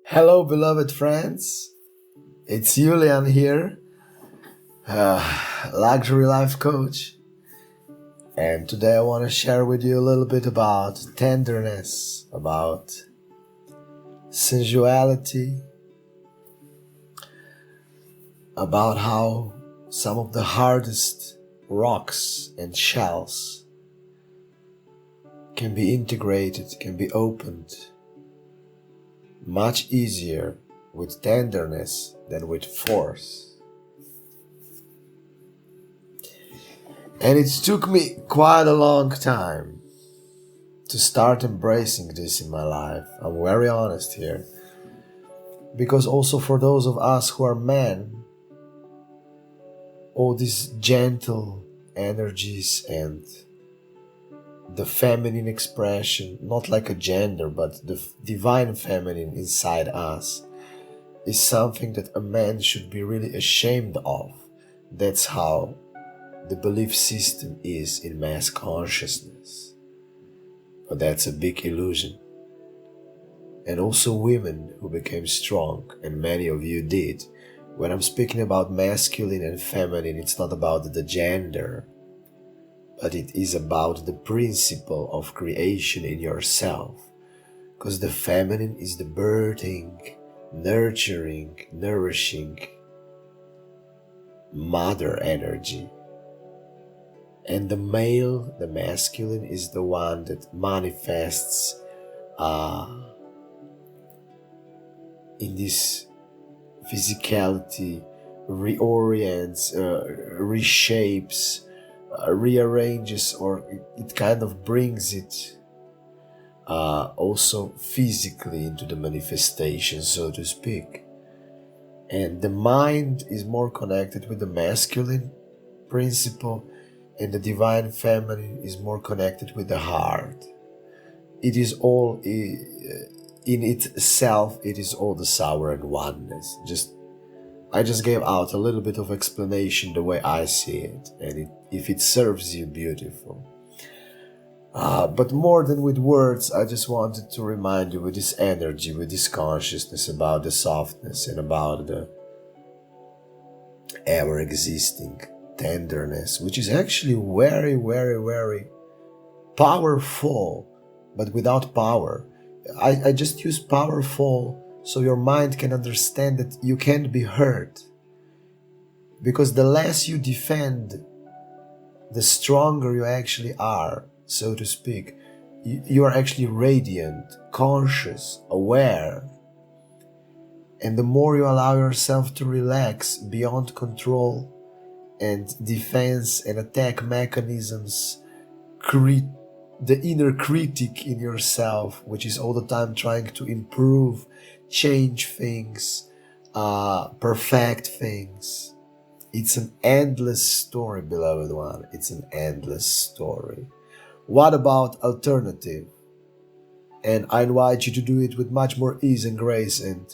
Hello, beloved friends. It's Julian here, luxury life coach. And today I want to share with you a little bit about tenderness, about sensuality, about how some of the hardest rocks and shells can be integrated, can be opened much easier with tenderness than with force. And it took me quite a long time to start embracing this in my life. I'm very honest here. Because also for those of us who are men, all these gentle energies and the feminine expression, not like a gender, but the divine feminine inside us, is something that a man should be really ashamed of. That's how the belief system is in mass consciousness. But that's a big illusion. And also women who became strong, and many of you did. When I'm speaking about masculine and feminine, it's not about the gender, but it is about the principle of creation in yourself. Because the feminine is the birthing, nurturing, nourishing mother energy. And the male, the masculine, is the one that manifests in this physicality, reorients, reshapes, rearranges, or it kind of brings it also physically into the manifestation, so to speak. And the mind is more connected with the masculine principle, and the divine feminine is more connected with the heart. It is all in itself, it is all the sovereign oneness. I just gave out a little bit of explanation the way I see it, and if it serves you, beautiful. But more than with words, I just wanted to remind you with this energy, with this consciousness about the softness and about the ever-existing tenderness, which is actually very, very, very powerful, but without power. I just use powerful so your mind can understand that you can't be hurt. Because the less you defend, the stronger you actually are, so to speak. You are actually radiant, conscious, aware. And the more you allow yourself to relax beyond control and defense and attack mechanisms, the inner critic in yourself, which is all the time trying to improve, change things, perfect things. It's an endless story, beloved one. It's an endless story. What about alternative? And I invite you to do it with much more ease and grace, and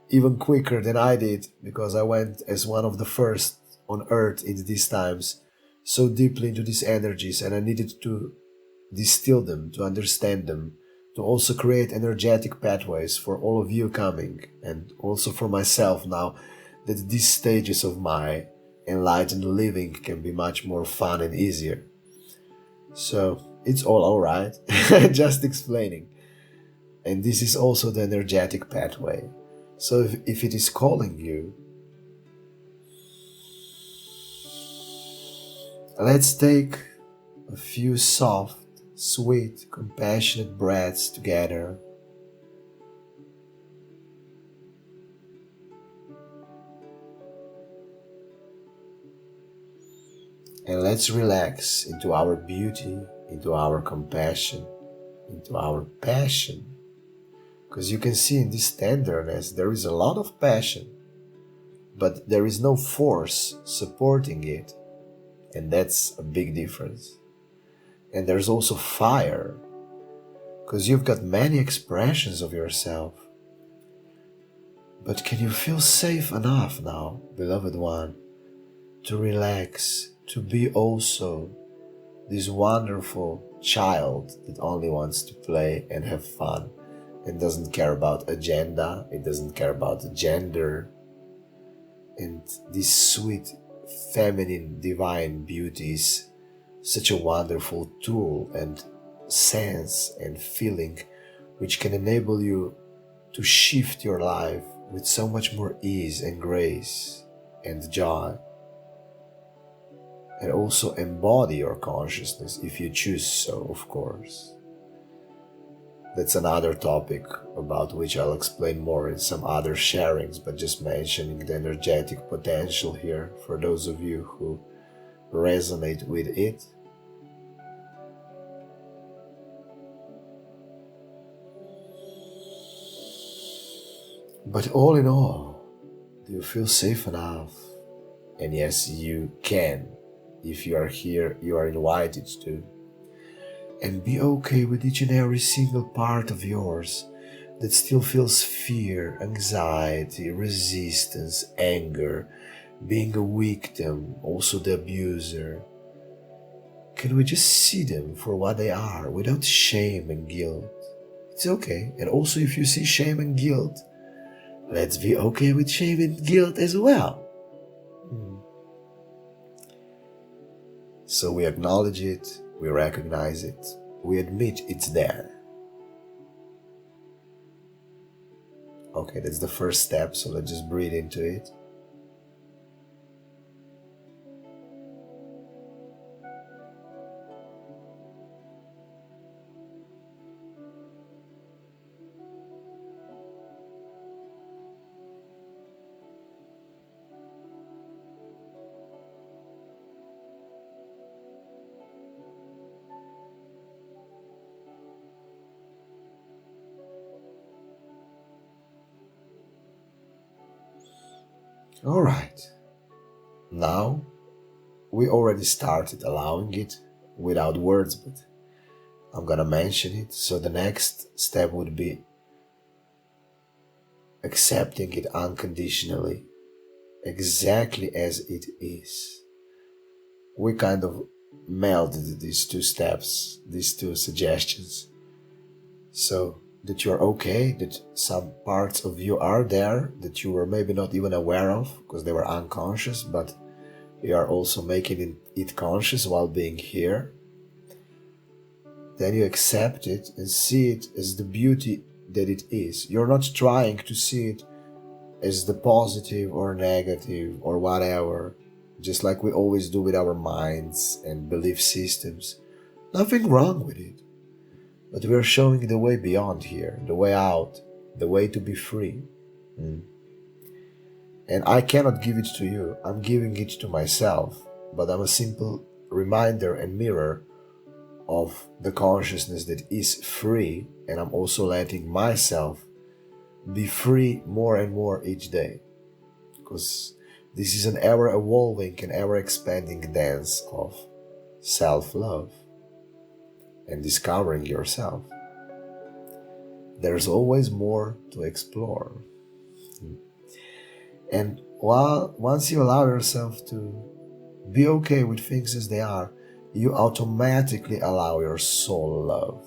even quicker than I did, because I went as one of the first on earth in these times so deeply into these energies, and I needed to distill them, to understand them, to also create energetic pathways for all of you coming, and also for myself now, that these stages of my enlightened living can be much more fun and easier. So it's all alright, just explaining. And this is also the energetic pathway. So if it is calling you, let's take a few soft, sweet, compassionate breaths together. And let's relax into our beauty, into our compassion, into our passion. Because you can see in this tenderness there is a lot of passion, but there is no force supporting it. And that's a big difference. And there's also fire, because you've got many expressions of yourself. But can you feel safe enough now, beloved one, to relax, to be also this wonderful child that only wants to play and have fun, and doesn't care about agenda, it doesn't care about gender. And this sweet, feminine, divine beauty is such a wonderful tool and sense and feeling which can enable you to shift your life with so much more ease and grace and joy, and also embody your consciousness if you choose so, of course. That's another topic about which I'll explain more in some other sharings, but just mentioning the energetic potential here for those of you who resonate with it. But all in all, do you feel safe enough? And yes, you can. If you are here, you are invited to. And be okay with each and every single part of yours that still feels fear, anxiety, resistance, anger, being a victim, also the abuser. Can we just see them for what they are without shame and guilt? It's okay. And also if you see shame and guilt, let's be okay with shame and guilt as well. So we acknowledge it, we recognize it, we admit it's there. Okay, that's the first step, so let's just breathe into it. Alright, now we already started allowing it without words, but I'm gonna mention it. So the next step would be accepting it unconditionally, exactly as it is. We kind of melded these two steps, these two suggestions, so that you're okay, that some parts of you are there that you were maybe not even aware of because they were unconscious, but you are also making it conscious while being here. Then you accept it and see it as the beauty that it is. You're not trying to see it as the positive or negative or whatever, just like we always do with our minds and belief systems. Nothing wrong with it. But we are showing the way beyond here, the way out, the way to be free. And I cannot give it to you, I'm giving it to myself, but I'm a simple reminder and mirror of the consciousness that is free, and I'm also letting myself be free more and more each day. Because this is an ever-evolving and ever-expanding dance of self-love and discovering yourself. There's always more to explore. And once you allow yourself to be okay with things as they are, you automatically allow your soul love.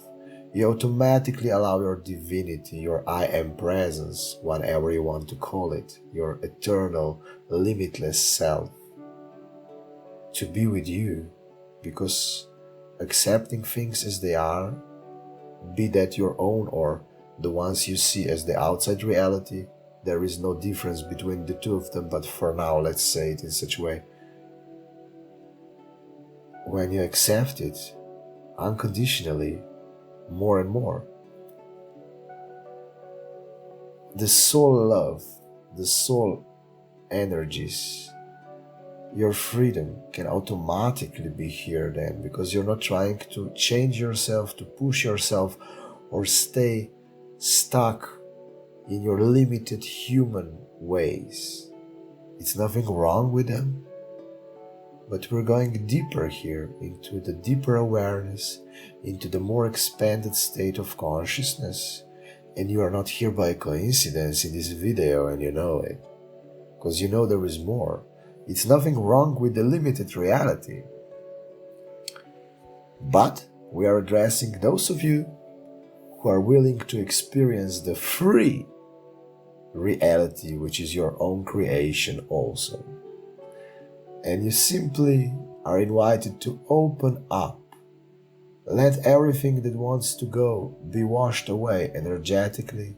You automatically allow your divinity, your I am presence, whatever you want to call it, your eternal, limitless self, to be with you, because accepting things as they are, be that your own or the ones you see as the outside reality, there is no difference between the two of them, but for now let's say it in such a way. When you accept it unconditionally, more and more, the soul love, the soul energies, your freedom can automatically be here then, because you're not trying to change yourself, to push yourself, or stay stuck in your limited human ways. It's nothing wrong with them, but we're going deeper here into the deeper awareness, into the more expanded state of consciousness. And you are not here by coincidence in this video, and you know it, because you know there is more. It's nothing wrong with the limited reality. But we are addressing those of you who are willing to experience the free reality, which is your own creation also. And you simply are invited to open up. Let everything that wants to go be washed away energetically.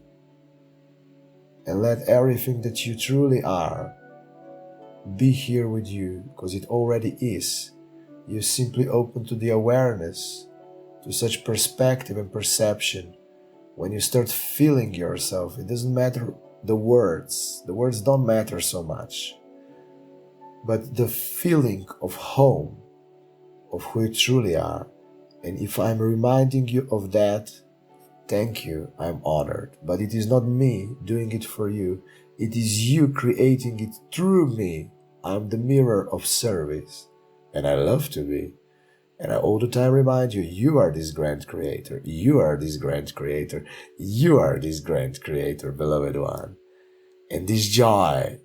And let everything that you truly are be here with you, because it already is. You simply open to the awareness, to such perspective and perception. When you start feeling yourself, it doesn't matter the words don't matter so much, but the feeling of home, of who you truly are. And if I'm reminding you of that, thank you, I'm honored. But it is not me doing it for you, it is you creating it through me. I'm the mirror of service, and I love to be. And I all the time remind you, you are this grand creator, you are this grand creator, you are this grand creator, beloved one. And this joy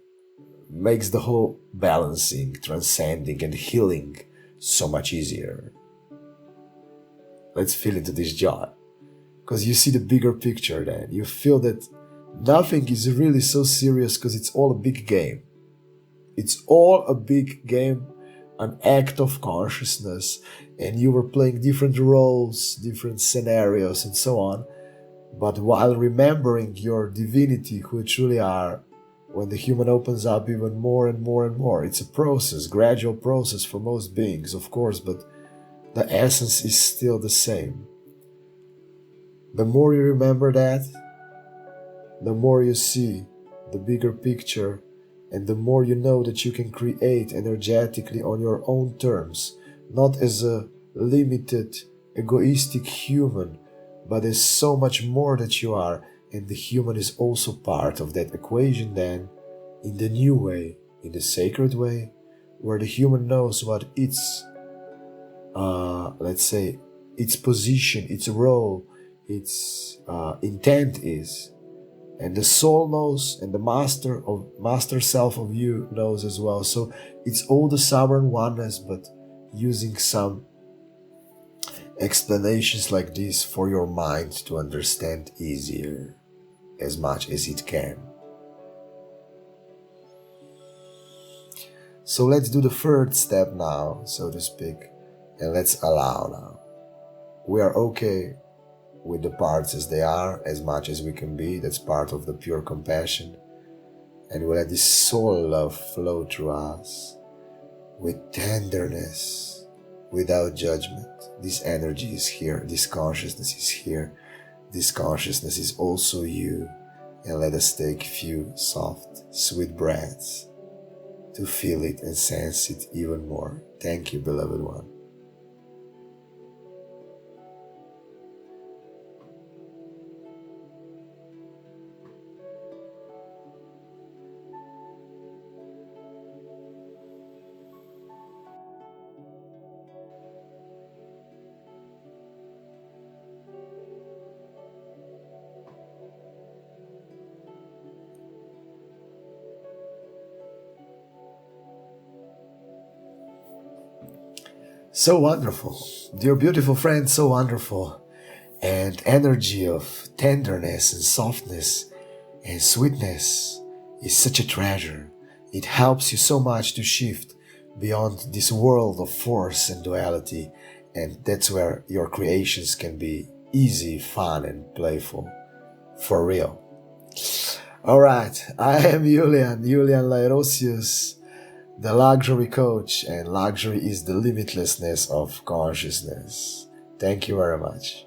makes the whole balancing, transcending, and healing so much easier. Let's feel into this joy, because you see the bigger picture then. You feel that nothing is really so serious, because it's all a big game. It's all a big game, an act of consciousness, and you were playing different roles, different scenarios, and so on. But while remembering your divinity, who you truly are, when the human opens up even more and more and more, it's a process, gradual process for most beings, of course, but the essence is still the same. The more you remember that, the more you see the bigger picture, and the more you know that you can create energetically on your own terms, not as a limited, egoistic human, but as so much more that you are, and the human is also part of that equation then, in the new way, in the sacred way, where the human knows what its, let's say, its position, its role, its intent is. And the soul knows, and the master self of you knows as well. So it's all the sovereign oneness, but using some explanations like this for your mind to understand easier, as much as it can. So let's do the third step now, so to speak, and let's allow now. We are okay with the parts as they are, as much as we can be. That's part of the pure compassion. And we let this soul love flow through us with tenderness, without judgment. This energy is here, this consciousness is here, this consciousness is also you. And let us take few soft, sweet breaths to feel it and sense it even more. Thank you, beloved one. So wonderful, dear beautiful friend, so wonderful. And energy of tenderness and softness and sweetness is such a treasure. It helps you so much to shift beyond this world of force and duality, and that's where your creations can be easy, fun, and playful. For real. Alright, I am Julian Erosius, the luxury coach, and luxury is the limitlessness of consciousness. Thank you very much.